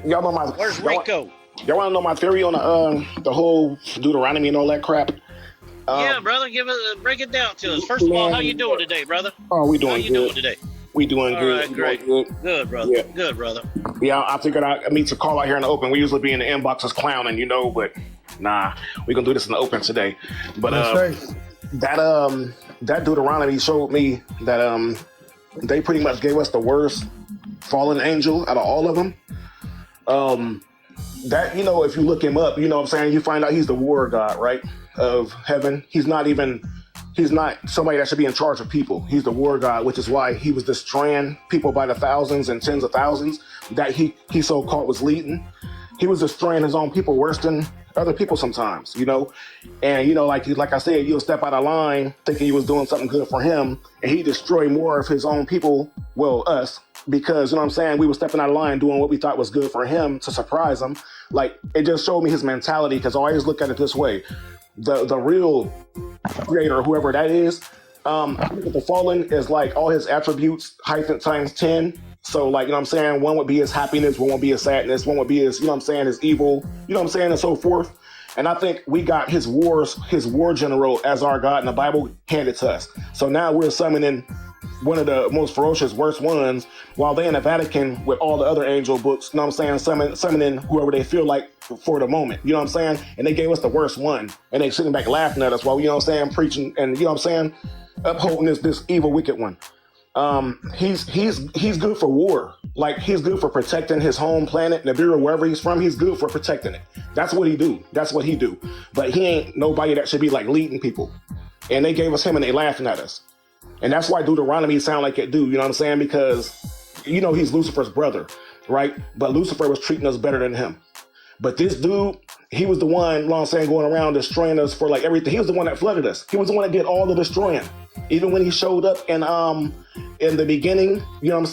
Y'all know my Where's Rico? y'all want to know my theory on the whole Deuteronomy and all that crap? Yeah, brother, break it down to us. First of all, how you doing today, brother? Oh, we How doing you good. doing today? We doing All good. right, We great. doing good. Good, brother. Yeah. Good, brother. Yeah, I figured I need to call out here in the open. We usually be in the inboxes clowning, but nah, we gonna do this in the open today. But That's right. that Deuteronomy showed me that they pretty much gave us the worst fallen angel out of all of them. That if you look him up, you know what I'm saying, you find out he's the war god, right? Of heaven. He's not somebody that should be in charge of people. He's the war god, which is why he was destroying people by the thousands and tens of thousands that he so-called was leading. He was destroying his own people worse than other people sometimes, And like I said, you'll step out of line thinking he was doing something good for him, and he destroyed more of his own people, well, us, because you know what I'm saying, we were stepping out of line doing what we thought was good for him to surprise him. Like, it just showed me his mentality, because I always look at it this way. The real creator, whoever that is, the fallen is like all his attributes heightened times 10. So, like, what I'm saying, one would be his happiness, one would be his sadness, one would be his, his evil, what I'm saying, and so forth. And I think we got his war general as our God, and the Bible handed to us. So now we're summoning one of the most ferocious, worst ones, while they in the Vatican with all the other angel books, summoning whoever they feel like for the moment, And they gave us the worst one, and they sitting back laughing at us while, preaching and, upholding this evil, wicked one. He's good for war. Like, he's good for protecting his home planet, Nibiru, wherever he's from. He's good for protecting it. That's what he do. But he ain't nobody that should be like leading people. And they gave us him, and they laughing at us. And that's why Deuteronomy sound like it do. Because he's Lucifer's brother, right? But Lucifer was treating us better than him. But this dude, he was the one, going around destroying us for like everything. He was the one that flooded us. He was the one that did all the destroying. Even when he showed up in the beginning, when,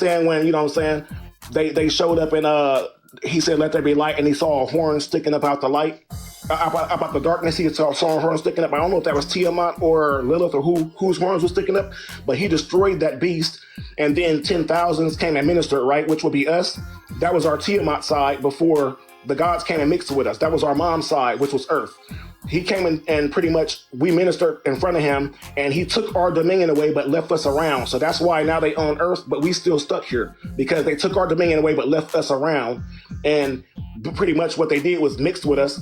they showed up and he said, let there be light, and he saw a horn sticking up out the light, about the darkness. He saw a horn sticking up. I don't know if that was Tiamat or Lilith or whose horns was sticking up, but he destroyed that beast, and then 10,000s came and ministered, right, which would be us. That was our Tiamat side before the gods came and mixed with us. That was our mom's side, which was Earth. He came in and pretty much we ministered in front of him, and he took our dominion away but left us around. So that's why now they own Earth, but we still stuck here because they took our dominion away but left us around. And pretty much what they did was mixed with us.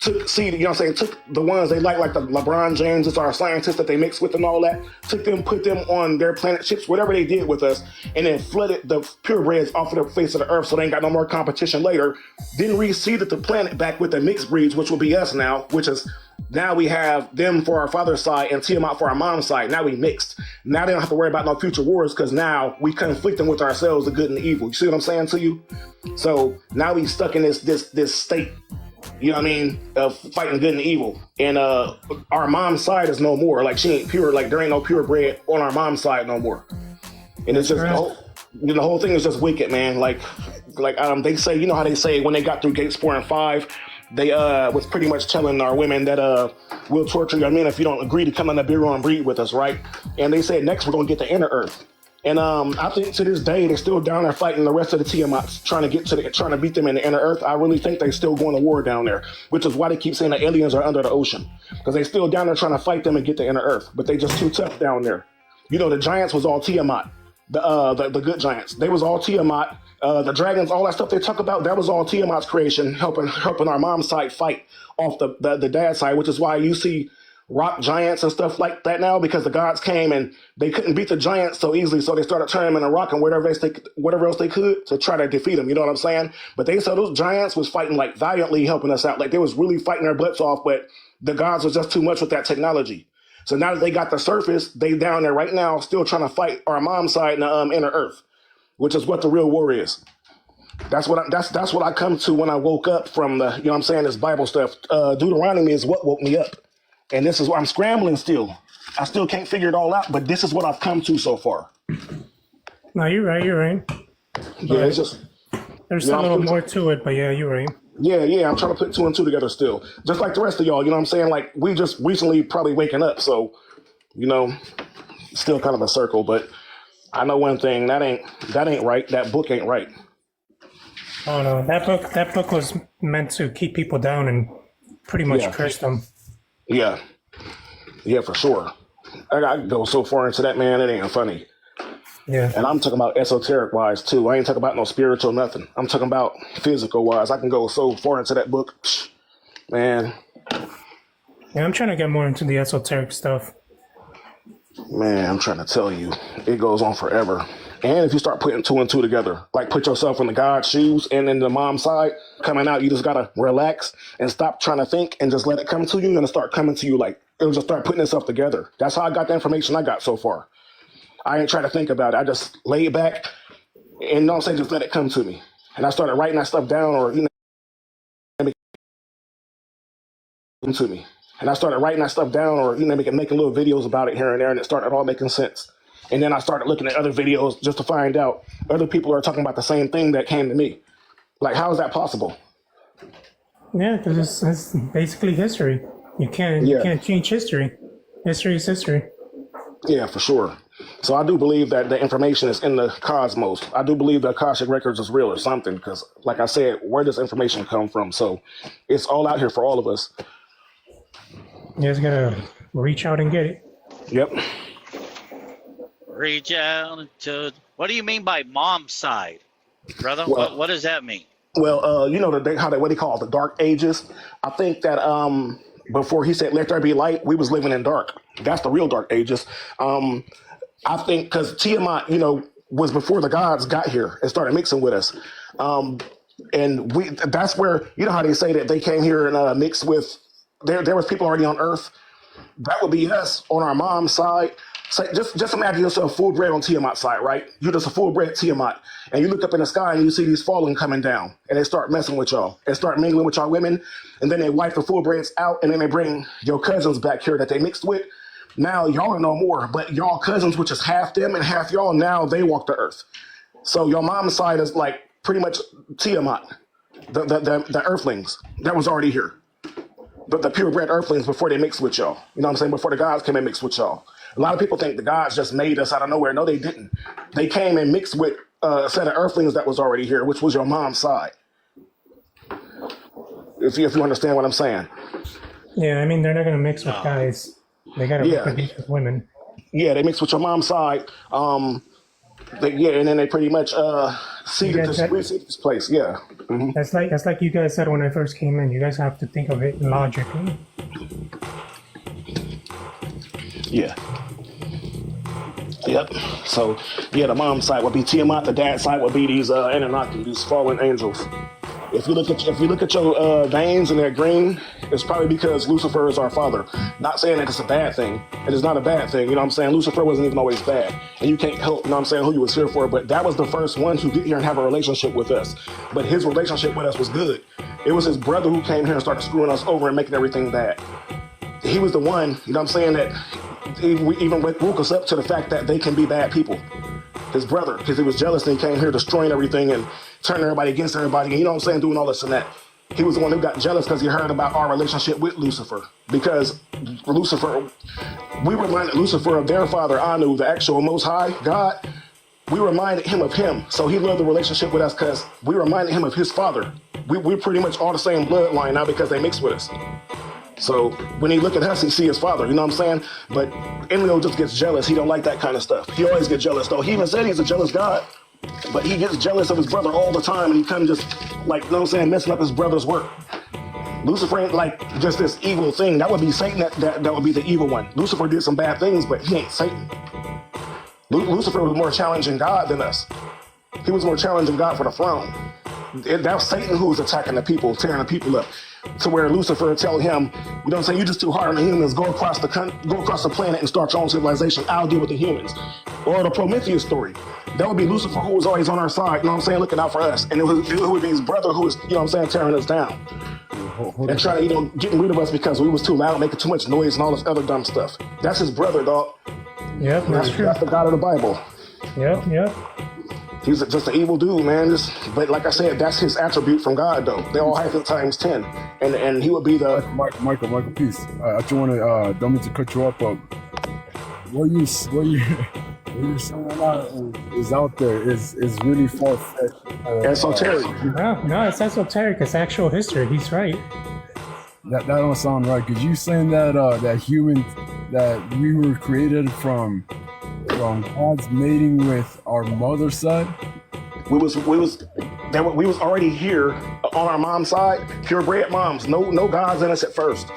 Took the ones they like the LeBron James, it's our scientists that they mixed with and all that, took them, put them on their planet ships, whatever they did with us, and then flooded the purebreds off of the face of the earth so they ain't got no more competition later. Then reseeded the planet back with the mixed breeds, which will be us now, which is now we have them for our father's side and Tiamat for our mom's side. Now we mixed. Now they don't have to worry about no future wars because now we conflicting with ourselves, the good and the evil. You see what I'm saying to you? So now we stuck in this state, of fighting good and evil. And our mom's side is no more. Like, she ain't pure. Like, there ain't no purebred on our mom's side no more. And it's just the whole thing is just wicked, man. Like they say, how they say when they got through gates 4 and 5, they was pretty much telling our women that we'll torture your men if you don't agree to come on the bureau and breed with us, right? And they said next we're gonna get the inner earth. And I think to this day they're still down there fighting the rest of the Tiamats, trying to beat them in the inner earth. I really think they're still going to war down there, which is why they keep saying the aliens are under the ocean, because they still down there trying to fight them and get the inner earth. But they just too tough down there. The giants was all Tiamat, the good giants. They was all Tiamat. The dragons, all that stuff they talk about, that was all Tiamat's creation, helping our mom's side fight off the dad's side, which is why you see rock giants and stuff like that now, because the gods came and they couldn't beat the giants so easily, so they started turning them into rock and whatever else they could to try to defeat them. You know what I'm saying? But they said those giants was fighting like valiantly, helping us out. Like, they was really fighting their butts off, but the gods was just too much with that technology. So now that they got the surface, they down there right now still trying to fight our mom's side in the inner earth, which is what the real war is. That's what I come to when I woke up from the, this Bible stuff. Deuteronomy is what woke me up. And this is why I'm scrambling still. I still can't figure it all out, but this is what I've come to so far. No, you're right. Yeah, it's just... There's a little more to it, but yeah, you're right. Yeah, I'm trying to put 2 and 2 together still. Just like the rest of y'all, Like, we just recently probably waking up, so, still kind of a circle, but I know one thing, that ain't right. That book ain't right. Oh no, that book was meant to keep people down and pretty much Yeah, curse them. yeah, yeah, for sure. I go so far into that, man. It ain't funny. Yeah. And I'm talking about esoteric wise too. I ain't talking about no spiritual nothing. I'm talking about physical wise. I can go so far into that book, man. Yeah, I'm trying to get more into the esoteric stuff. Man, I'm trying to tell you, it goes on forever. And if you start putting two and two together, like put yourself in the God's shoes and in the mom's side, coming out, you just gotta relax and stop trying to think and just let it come to you. And it'll start coming to you like it'll just start putting itself together. That's how I got the information I got so far. I ain't trying to think about it. I just lay it back and you know what I'm saying, just let it come to me. And I started writing that stuff down or to me. And I started writing that stuff down or making little videos about it here and there, and it started all making sense. And then I started looking at other videos just to find out other people are talking about the same thing that came to me. Like, how is that possible? Yeah, because it's basically history. You can't change history. History is history. Yeah, for sure. So I do believe that the information is in the cosmos. I do believe that Akashic Records is real or something because, like I said, where does information come from? So it's all out here for all of us. You just gotta reach out and get it. Yep. Reach out to. What do you mean by mom's side, brother? Well, What does that mean? Well, you know what they call it, the Dark Ages. I think that before he said "Let there be light," we was living in dark. That's the real Dark Ages. I think because Tiamat, was before the gods got here and started mixing with us, and that's where how they say that they came here and mixed with. There was people already on Earth. That would be us on our mom's side. So just imagine yourself full bred on Tiamat's side, right? You're just a full bred Tiamat, and you look up in the sky and you see these fallen coming down, and they start messing with y'all and start mingling with y'all women, and then they wipe the full breds out, and then they bring your cousins back here that they mixed with. Now y'all are no more, but y'all cousins, which is half them and half y'all, now they walk the earth. So your mom's side is like pretty much Tiamat, the Earthlings that was already here. But the purebred earthlings before they mixed with y'all. You know what I'm saying? Before the gods came and mixed with y'all. A lot of people think the gods just made us out of nowhere. No, they didn't. They came and mixed with a set of earthlings that was already here, which was your mom's side. If you understand what I'm saying. Yeah, I mean, they're not gonna mix with guys. They gotta reproduce with women. Yeah, they mix with your mom's side. And then they pretty much seeded this place. Yeah. Mm-hmm. That's like you guys said when I first came in. You guys have to think of it logically. Yeah. Yep. So yeah, the mom's side would be Tiamat. The dad's side would be these Anunnaki, these fallen angels. If you look at your veins and they're green, it's probably because Lucifer is our father. Not saying that it's a bad thing. It is not a bad thing. You know what I'm saying? Lucifer wasn't even always bad. And you can't help, who you was here for. But that was the first one to get here and have a relationship with us. But his relationship with us was good. It was his brother who came here and started screwing us over and making everything bad. He was the one, that even woke us up to the fact that they can be bad people. His brother, because he was jealous and he came here destroying everything and turning everybody against everybody, and doing all this and that. He was the one who got jealous because he heard about our relationship with Lucifer. Because Lucifer, we reminded Lucifer of their father, Anu, the actual Most High God. We reminded him of him. So he loved the relationship with us because we reminded him of his father. We're pretty much all the same bloodline now because they mixed with us. So when he look at us, he see his father, you know what I'm saying? But Enlil just gets jealous. He don't like that kind of stuff. He always gets jealous, though. He even said he's a jealous God. But he gets jealous of his brother all the time, and he kind of just, messing up his brother's work. Lucifer ain't like just this evil thing. That would be Satan. That would be the evil one. Lucifer did some bad things, but he ain't Satan. Lucifer was more challenging God than us. He was more challenging God for the throne. That was Satan who was attacking the people, tearing the people up. To where Lucifer tell him, you're just too hard on the humans. Go across the planet and start your own civilization. I'll deal with the humans. Or the Prometheus story. That would be Lucifer who was always on our side, looking out for us. And it would be his brother who was, tearing us down. And trying to, getting rid of us because we was too loud, making too much noise and all this other dumb stuff. That's his brother, dog. Yep, that's true. That's the God of the Bible. Yep. He's just an evil dude, man. But like I said, that's his attribute from God, though. They all have it times 10, and he would be the Michael, peace. I just want to don't mean to cut you off, but where you what you're saying is out there is really far fetched. Esoteric. No, it's esoteric. It's actual history. He's right. That don't sound right. Cause you saying that that human that we were created from God's mating with our mother's side. We was already here on our mom's side, purebred moms. No gods in us at first.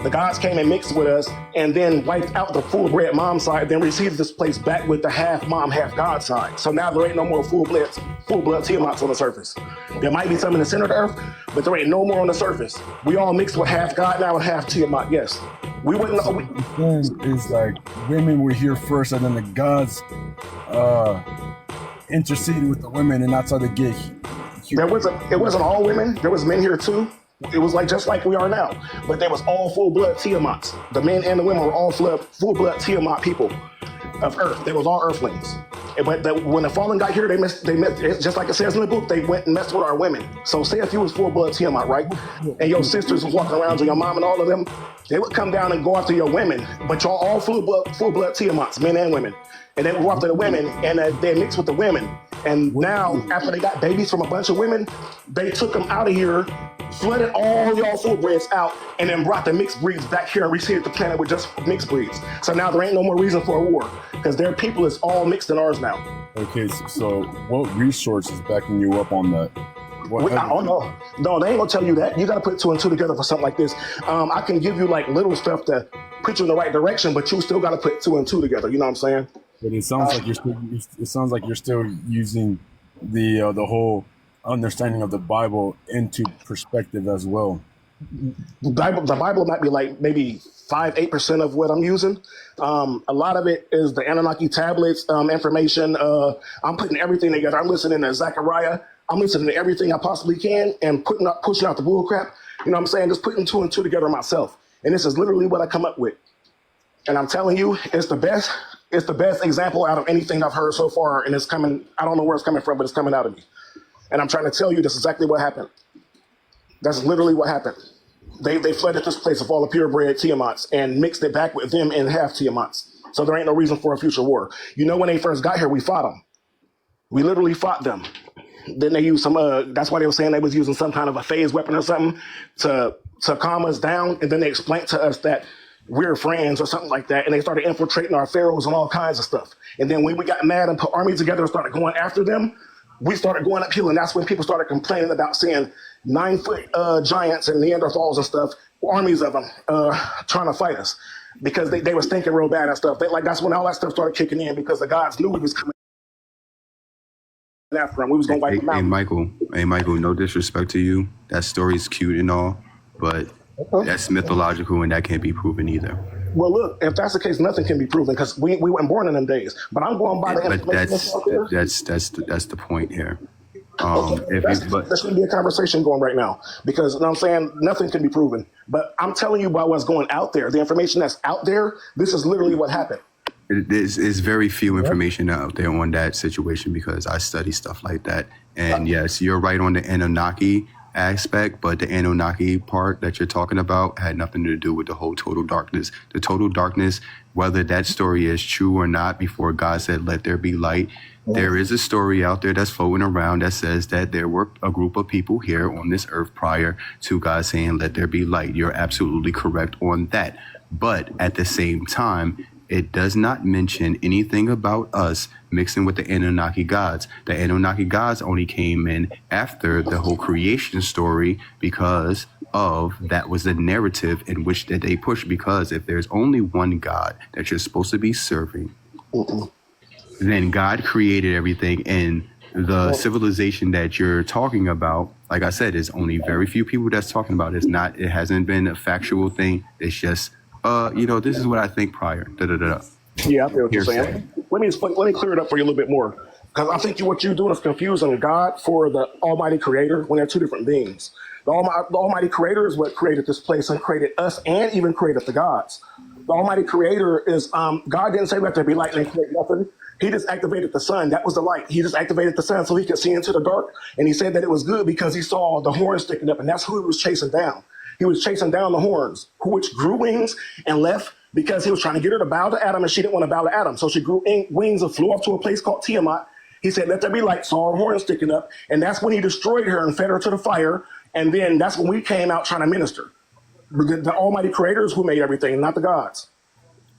The gods came and mixed with us, and then wiped out the full-bred mom side. Then received this place back with the half mom, half god side. So now there ain't no more full-blood Tiamats on the surface. There might be some in the center of the earth, but there ain't no more on the surface. We all mixed with half god now and half Tiamat. Yes, we wouldn't know. It's like women were here first, and then the gods interceded with the women, and that's how they get. It wasn't all women. There was men here too. It was just like we are now, but they was all full-blood Tiamats. The men and the women were all full-blood Tiamat people of Earth. They was all Earthlings. But when the fallen got here, they met. Just like it says in the book, they went and messed with our women. So say if you was full-blood Tiamat, right, and your sisters was walking around, and your mom and all of them, they would come down and go after your women. But y'all all full-blood Tiamats, men and women. And they would go after the women, and they mixed with the women. And now, after they got babies from a bunch of women, they took them out of here, flooded all y'all full-breds out, and then brought the mixed breeds back here and reseeded the planet with just mixed breeds. So now there ain't no more reason for a war, because their people is all mixed in ours now. Okay, so what resource is backing you up on that? No, they ain't gonna tell you that. You gotta put two and two together for something like this. I can give you little stuff to put you in the right direction, but you still gotta put two and two together. You know what I'm saying? But it sounds like you're still using the whole understanding of the Bible into perspective as well. The Bible might be maybe 5-8% of what I'm using. A lot of it is the Anunnaki tablets, information. I'm putting everything together. I'm listening to Zechariah. I'm listening to everything I possibly can and pushing out the bull crap. You know what I'm saying? Just putting two and two together myself. And this is literally what I come up with. And I'm telling you, it's the best. It's the best example out of anything I've heard so far. And it's coming, I don't know where it's coming from, but it's coming out of me. And I'm trying to tell you this is exactly what happened. That's literally what happened. They flooded this place of all the purebred Tiamats and mixed it back with them and half Tiamats. So there ain't no reason for a future war. You know, when they first got here, we fought them. We literally fought them. Then they used some, that's why they were saying they was using some kind of a phase weapon or something to calm us down. And then they explained to us that we're friends or something like that. And they started infiltrating our pharaohs and all kinds of stuff. And then when we got mad and put armies together and started going after them, we started going uphill. And that's when people started complaining about seeing 9-foot giants and Neanderthals and stuff, armies of them trying to fight us because they was thinking real bad and stuff. That's when all that stuff started kicking in because the gods knew we was coming after them. We was going to wipe them out. Hey, Michael, no disrespect to you. That story's cute and all, but that's mythological and that can't be proven either. Well, look, if that's the case, nothing can be proven because we weren't born in them days. But I'm going by the information. That's the point here. There's going to be a conversation going right now because, you know what I'm saying, nothing can be proven. But I'm telling you about what's going out there. The information that's out there, this is literally what happened. There's very few information out there on that situation because I study stuff like that. And yes, you're right on the Anunnaki aspect, but the Anunnaki part that you're talking about had nothing to do with the whole total darkness. The total darkness, whether that story is true or not, before God said, let there be light, there is a story out there that's floating around that says that there were a group of people here on this earth prior to God saying, let there be light. You're absolutely correct on that. But at the same time, it does not mention anything about us mixing with the Anunnaki gods. The Anunnaki gods only came in after the whole creation story because of that was the narrative in which that they push. Because if there's only one God that you're supposed to be serving, then God created everything. And the civilization that you're talking about, like I said, is only very few people that's talking about it. It hasn't been a factual thing. It's just this is what I think prior. Yeah, I feel what you're saying. Let me clear it up for you a little bit more. Because I think what you're doing is confusing God for the Almighty Creator when they're two different beings. The Almighty Creator is what created this place and created us and even created the gods. The Almighty Creator is, God didn't say let there be light and create nothing. He just activated the sun. That was the light. He just activated the sun so he could see into the dark. And he said that it was good because he saw the horns sticking up. And that's who he was chasing down. He was chasing down the horns, which grew wings and left because he was trying to get her to bow to Adam, and she didn't want to bow to Adam. So she grew wings and flew off to a place called Tiamat. He said, let there be light, saw her horn sticking up. And that's when he destroyed her and fed her to the fire. And then that's when we came out trying to minister. The almighty creator is who made everything, not the gods.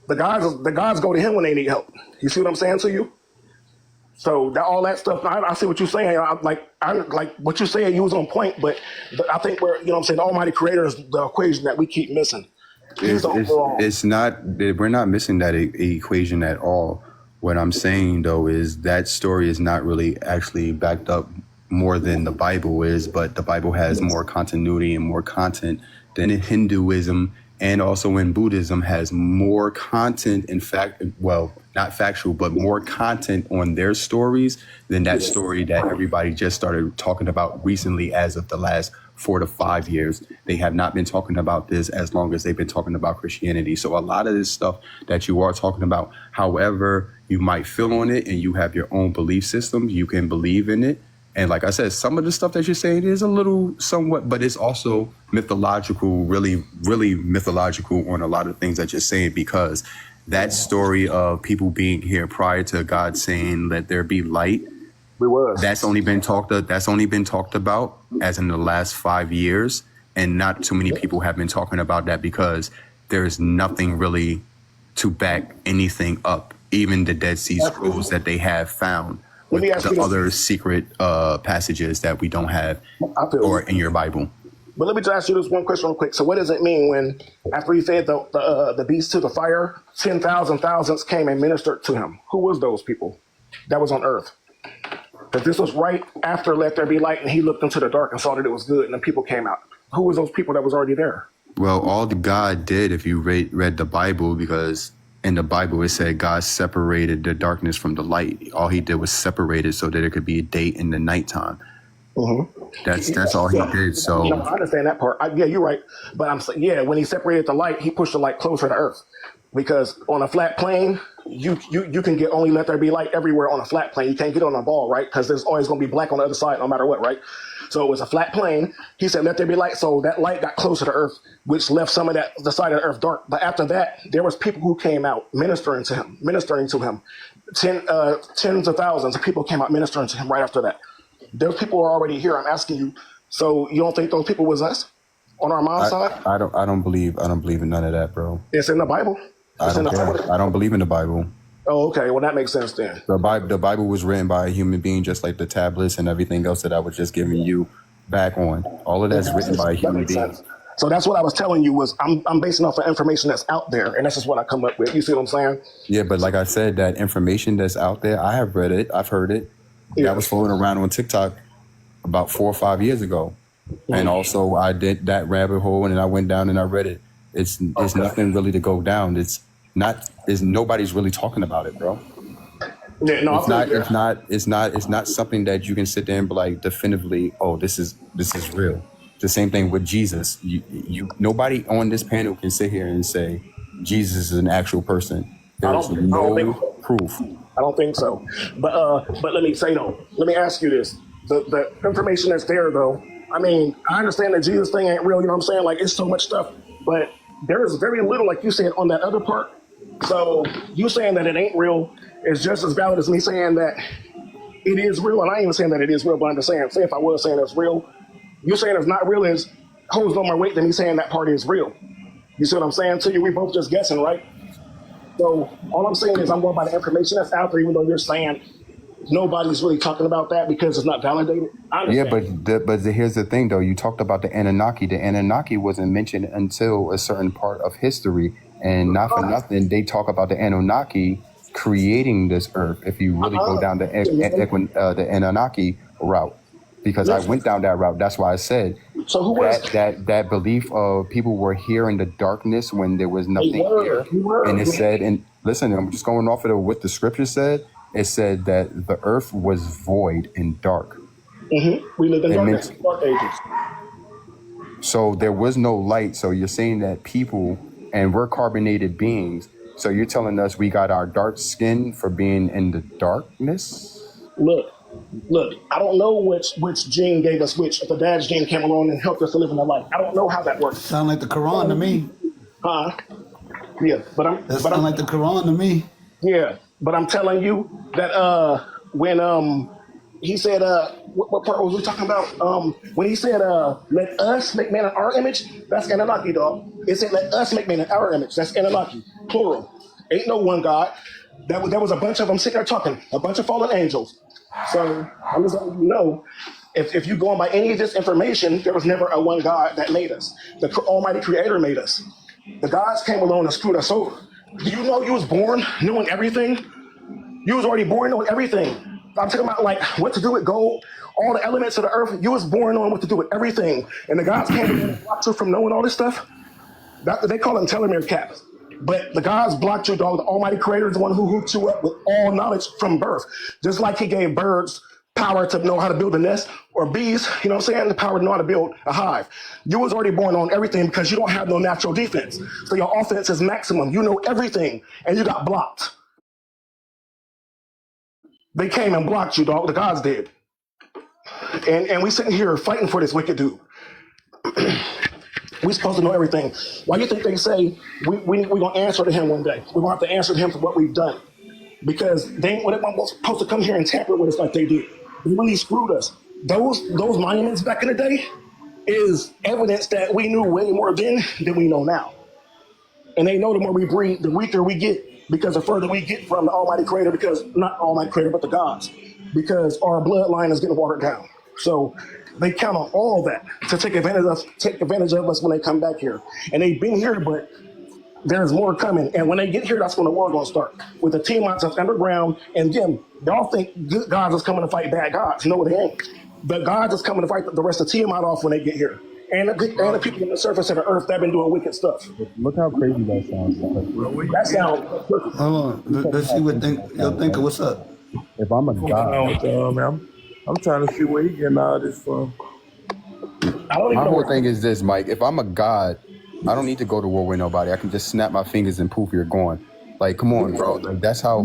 The gods go to him when they need help. You see what I'm saying to you? So all that stuff, I see what you're saying. I like what you're saying. You was on point, but I think what I'm saying, the almighty creator is the equation that we keep missing. It's not. We're not missing that equation at all. What I'm saying though is that story is not really actually backed up more than the Bible is, but the Bible has more continuity and more content than in Hinduism, and also in Buddhism has more content. In fact, well, not factual, but more content on their stories than that story that everybody just started talking about recently as of the last 4 to 5 years. They have not been talking about this as long as they've been talking about Christianity. So a lot of this stuff that you are talking about, however you might feel on it and you have your own belief system, you can believe in it. And like I said, some of the stuff that you're saying is a little somewhat, but it's also mythological, really, really mythological on a lot of things that you're saying, because that story of people being here prior to God saying, let there be light, that's only been talked about as in the last 5 years. And not too many people have been talking about that because there's nothing really to back anything up, even the Dead Sea Scrolls that they have found. With the other secret passages that we don't have or in your Bible. But let me just ask you this one question real quick. So what does it mean when, after he fed the beast to the fire, 10,000 thousands came and ministered to him? Who was those people that was on earth? Because this was right after let there be light, and he looked into the dark and saw that it was good, and the people came out. Who was those people that was already there? Well, all the God did, if you read the Bible, because in the Bible, it said God separated the darkness from the light. All he did was separate it so that it could be a day in the nighttime. Mm-hmm. That's all he did. So I understand that part. Yeah, you're right. But I'm saying, when he separated the light, he pushed the light closer to earth. Because on a flat plane, you can get only let there be light everywhere on a flat plane. You can't get on a ball, right? Because there's always going to be black on the other side, no matter what, right? So it was a flat plane. He said, let there be light. So that light got closer to earth, which left some of the side of the earth dark. But after that, there was people who came out ministering to him. Tens of thousands of people came out ministering to him right after that. Those people were already here. I'm asking you. So you don't think those people was us on our mom's side? I don't believe in none of that, bro. It's in the Bible. I don't believe in the Bible. Oh, okay. Well, that makes sense then. The Bible was written by a human being, just like the tablets and everything else that I was just giving you back on. All of that's written by a human being. So that's what I was telling you was I'm basing off the information that's out there, and that's just what I come up with. You see what I'm saying? Yeah, but like I said, that information that's out there, I have read it. I've heard it. Yeah. That was floating around on TikTok about 4 or 5 years ago. Mm-hmm. And also I did that rabbit hole and I went down and I read it. It's nothing really to go down. Nobody's really talking about it, bro. Yeah, no, it's not something that you can sit there and be like definitively, oh, this is real. The same thing with Jesus. Nobody on this panel can sit here and say Jesus is an actual person. There's no proof. I don't think so. But let me say though. Let me ask you this: the information that's there though. I mean, I understand that Jesus thing ain't real. You know what I'm saying? Like it's so much stuff, but there is very little, like you said, on that other part. So you saying that it ain't real is just as valid as me saying that it is real. And I ain't even saying that it is real, but I'm just saying, say if I was saying it's real, you saying it's not real is holds no more weight than me saying that part is real. You see what I'm saying to you? We both just guessing, right? So all I'm saying is I'm going by the information that's out there, even though you're saying nobody's really talking about that because it's not validated. Yeah, but here's the thing, though. You talked about the Anunnaki. The Anunnaki wasn't mentioned until a certain part of history. And not for nothing, they talk about the Anunnaki creating this earth, if you really go down the Anunnaki route. Because I went down that route. That's why I said that belief of people were here in the darkness when there was nothing here. And it said, and listen, I'm just going off of what the scripture said. It said that the earth was void and dark. Mm-hmm. We lived in dark ages. So there was no light. So you're saying that people, and we're carbonated beings. So you're telling us we got our dark skin for being in the darkness? Look, I don't know which gene gave us which. If the dad's gene came along and helped us to live in the light. I don't know how that works. Sound like the Quran to me. Huh? Yeah, That sounds like the Quran to me. yeah, but I'm telling you that when he said what part was we talking about? When he said let us make man in our image, that's Anunnaki, dog. It said let us make man in our image. That's Anunnaki, plural. Ain't no one God. There was a bunch of them sitting there talking, a bunch of fallen angels. So I'm just letting you know, if you go on by any of this information, there was never a one God that made us. The Almighty Creator made us. The gods came along and screwed us over. Do you know you was born knowing everything? You was already born knowing everything. I'm talking about like what to do with gold, all the elements of the earth. You was born knowing what to do with everything. And the gods came along and blocked you from knowing all this stuff. They call them telomere caps. But the gods blocked you, dog. The Almighty Creator is the one who hooked you up with all knowledge from birth. Just like he gave birds power to know how to build a nest, or bees, you know what I'm saying, the power to know how to build a hive. You was already born on everything because you don't have no natural defense. So your offense is maximum. You know everything, and you got blocked. They came and blocked you, dog. The gods did. And we sitting here fighting for this wicked dude. We supposed to know everything. Why do you think they say we're going to answer to him one day? We're going to have to answer to him for what we've done. Because they ain't supposed to come here and tamper with us like they did. They really screwed us. Those monuments back in the day is evidence that we knew way more then than we know now. And they know the more we breed, the weaker we get, because the further we get from the Almighty Creator, because not Almighty Creator, but the gods, because our bloodline is getting watered down. So they count on all that to take advantage of us when they come back here. And they've been here, but there's more coming. And when they get here, that's when the war gonna start. With the Tiamats that's underground, and them, y'all think good gods is coming to fight bad gods. No, they ain't. The gods is coming to fight the rest of Tiamat off when they get here. And the people on the surface of the earth that have been doing wicked stuff. Look how crazy that sounds. That sounds perfect. Hold on. Let's see what you'll think of what's up. If I'm a god, I'm trying to see where he getting all this from. My whole thing is this, Mike. If I'm a god, I don't need to go to war with nobody. I can just snap my fingers and poof, you're gone. Like, come on, bro. Like, that's how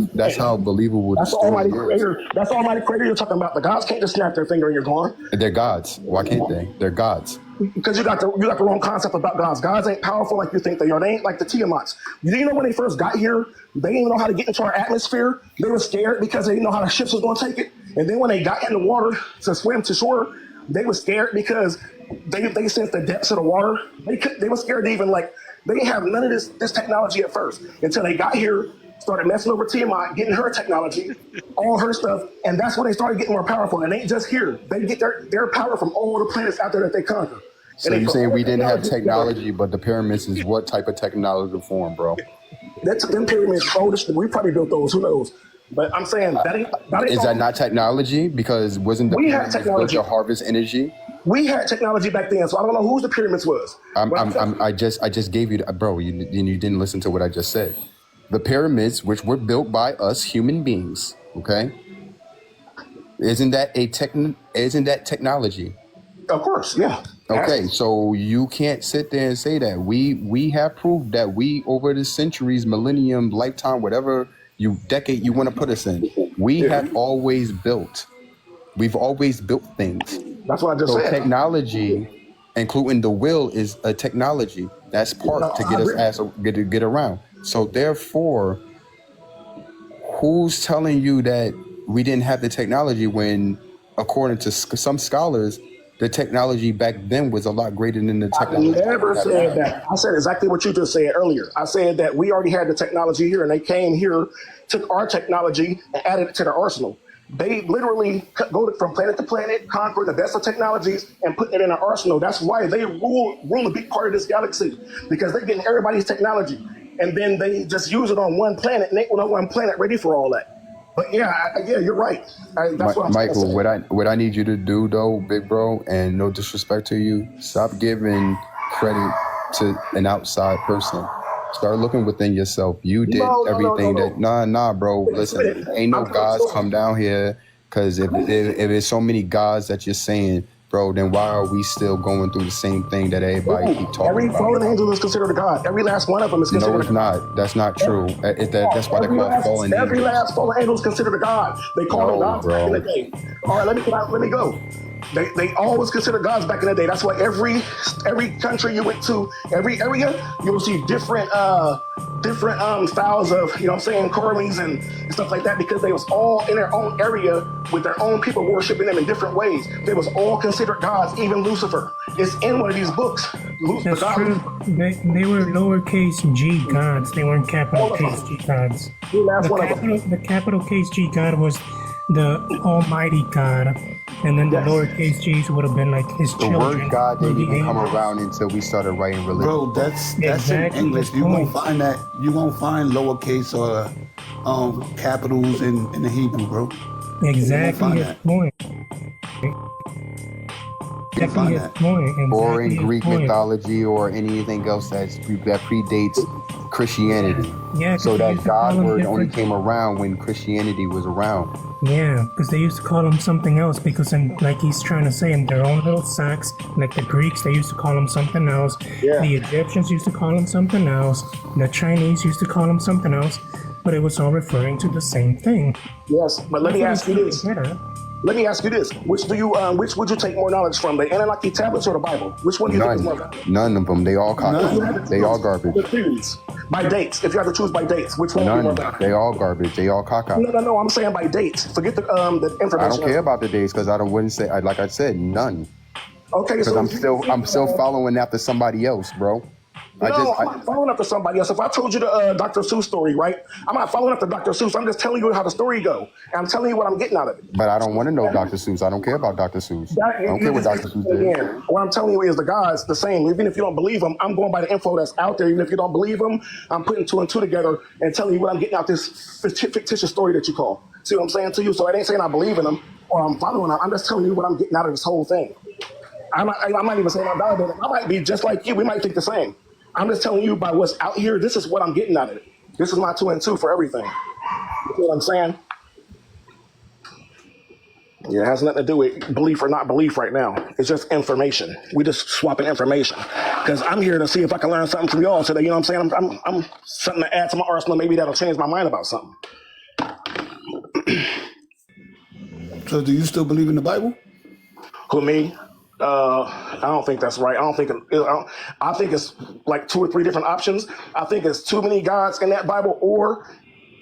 believable the story is. That's Almighty Creator you're talking about. The gods can't just snap their finger and you're gone. They're gods. Why can't they? They're gods. Because you got the wrong concept about gods. Gods ain't powerful like you think they are. They ain't like the Tiamats. You know when they first got here, they didn't even know how to get into our atmosphere. They were scared because they didn't know how the ships was going to take it. And then when they got in the water to swim to shore, they were scared because they sensed the depths of the water. They were scared to even they didn't have none of this technology at first until they got here, started messing over Tiamat, getting her technology, all her stuff, and that's when they started getting more powerful. And they ain't just here; they get their power from all the planets out there that they conquer. So you're saying we didn't have technology, but the pyramids is what type of technological form, bro? That's them pyramids. We probably built those. Who knows? But I'm saying that ain't is that not technology? Because wasn't the pyramids built to harvest energy? We had technology back then, so I don't know whose the pyramids was. I just gave you, bro. You didn't listen to what I just said. The pyramids, which were built by us human beings, okay? Isn't that technology? Of course, yeah. Okay, so you can't sit there and say that. We have proved that we, over the centuries, millennium, lifetime, whatever decade you want to put us in, we have always built. We've always built things. That's what I just said. Technology, including the will, is a technology. That's part to get around. So therefore, who's telling you that we didn't have the technology when, according to some scholars, the technology back then was a lot greater than the technology? I never said that. I said exactly what you just said earlier. I said that we already had the technology here, and they came here, took our technology, and added it to their arsenal. They literally go from planet to planet, conquer the best of technologies, and put it in an arsenal. That's why they rule a big part of this galaxy, because they're getting everybody's technology, and then they just use it on one planet, and they on one planet ready for all that. But yeah, you're right. That's what I'm Michael, what I need you to do, though, big bro, and no disrespect to you, stop giving credit to an outside person. Start looking within yourself. You did everything that. Nah, bro. Listen, ain't no gods come down here. Because if there's so many gods that you're saying, bro, then why are we still going through the same thing that everybody keep talking about? Every fallen angel is considered a god. Every last one of them is considered. No, it's not. That's not true. That's why they call fallen angels. Every last fallen angel is considered a god. They call them gods back in the day. All right, let me go. They always consider gods back in the day. That's why every country you went to, every area, you will see different different styles of, you know what I'm saying, curlings and stuff like that, because they was all in their own area with their own people worshiping them in different ways. They was all considered gods, even Lucifer. It's in one of these books. That's true. They were lowercase g gods. They weren't capital case G gods. The capital case G God was the Almighty God, and then the lowercase g's would have been like his The children. word God didn't even come around until we started writing religion. Bro, that's Exactly in English. the You won't point. find that. You won't find lowercase or capitals in the Hebrew, bro. Exactly his point. Exactly his point. Or Exactly in his Greek point. mythology or anything else that predates Christianity. Yeah, So 'cause they that used to call God them word only different- came around when Christianity was around. Yeah, because they used to call them something else, because like he's trying to say, in their own little sects, like the Greeks, they used to call them something else. Yeah. The Egyptians used to call them something else. The Chinese used to call them something else, but it was all referring to the same thing. Yes, but let me ask you this. Better. Let me ask you this: which would you take more knowledge from, the Anunnaki tablets or the Bible? Which one do you think is more valuable? None of them. They all cock. They all garbage. The series. By dates. If you have to choose by dates, which one would be more None. valuable? They all garbage. They all cock out. No. I'm saying by dates. Forget the information. I don't care about the days because I wouldn't say. Like I said, none. Okay, Because so I'm still following after somebody else, bro. I'm not following after somebody else. If I told you the Dr. Seuss story, right? I'm not following after Dr. Seuss. I'm just telling you how the story go, and I'm telling you what I'm getting out of it. But I don't want to know Dr. Seuss. I don't care about Dr. Seuss. I don't care what Dr. Seuss did. Again, what I'm telling you is the God's the same. Even if you don't believe him, I'm going by the info that's out there. Even if you don't believe him, I'm putting two and two together and telling you what I'm getting out this fictitious story that you call. See what I'm saying to you? So it ain't saying I believe in him or I'm following him. I'm just telling you what I'm getting out of this whole thing. I'm not even saying I'm validating. I might be just like you. We might think the same. I'm just telling you by what's out here. This is what I'm getting out of it. This is my two and two for everything. You see what I'm saying? Yeah, it has nothing to do with belief or not belief right now. It's just information. We just swapping information. Because I'm here to see if I can learn something from y'all today. You know what I'm saying? I'm something to add to my arsenal. Maybe that'll change my mind about something. So, do you still believe in the Bible? Who, me? I don't think that's right. I think it's like two or three different options. I think it's too many gods in that Bible, or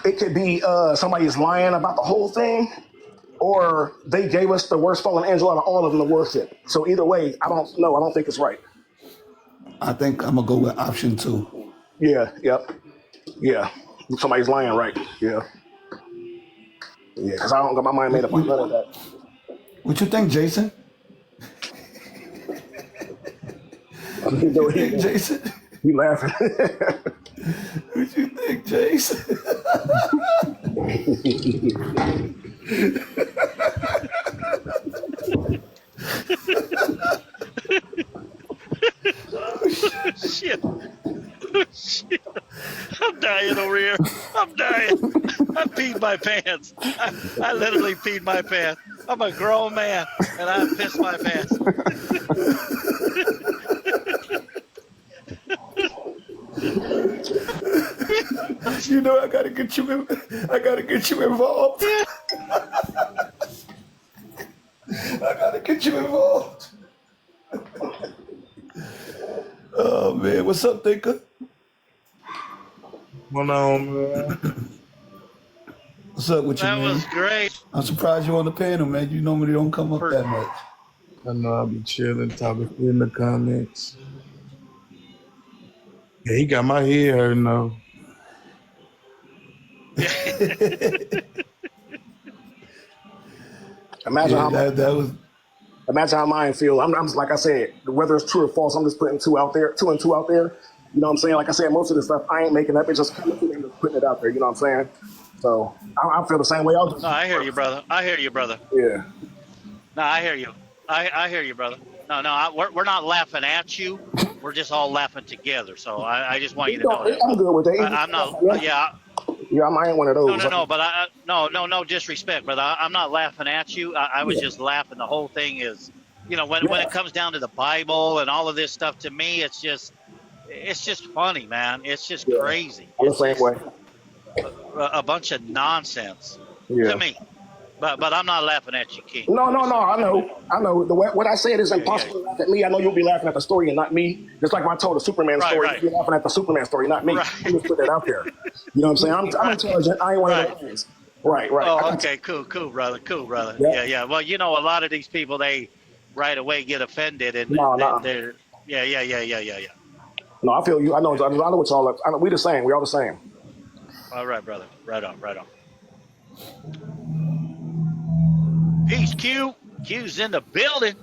it could be somebody's lying about the whole thing, or they gave us the worst fallen angel out of all of them to worship. So either way, I don't know. I don't think it's right. I think I'm gonna go with option 2. Yeah. Yep. Yeah. Somebody's lying, right? Yeah. Yeah. Because I don't got my mind made up on none of that. What you think, Jason? Jason, You laughing? what you think, Jason? Shit. Shit. I'm dying over here. I'm dying. I peed my pants. I literally peed my pants. I'm a grown man, and I pissed my pants. You know, I gotta get you involved. I gotta get you involved. Oh man, what's up, Thinker? What's on, man? What's up with you, That man? was great. I'm surprised you're on the panel, man. You normally don't come up that much. I know I'll be chilling, talking in the comments. Yeah, he got my head hurting though. Imagine how that was. Imagine how mine feel. I'm like I said, whether it's true or false, I'm just putting two and two out there. You know what I'm saying? Like I said, most of this stuff I ain't making up. It's just coming to me and just putting it out there. You know what I'm saying? So I feel the same way. No, I hear you, brother. I hear you, brother. Yeah. No, I hear you. I hear you, brother. No, we're not laughing at you. We're just all laughing together. So I just want you to know that. I'm good with that. I'm not. Yeah. Yeah, I ain't one of those. No. But no disrespect, brother. I'm not laughing at you. I was just laughing. The whole thing is, when it comes down to the Bible and all of this stuff, to me, it's just funny, man. It's just crazy. I'm the same way. A bunch of nonsense to me. But I'm not laughing at you, King. No, no, no. I know. What I said is Yeah, impossible to laugh at me. I know you'll be laughing at the story and not me. Just like when I told the Superman Right, story, right. you'll be laughing at the Superman story, not me. Right. I'm just put that out there. You know what I'm saying? I'm intelligent. I ain't one of those things. Right, right. I Oh, got okay, cool, brother. Yeah. Yeah. Well, you know, a lot of these people, they right away get offended, and No, no. they're yeah. No, I feel you. I know what y'all are. I know, we the same. We all the same. All right, brother. Right on. Peace, Q. Q's in the building.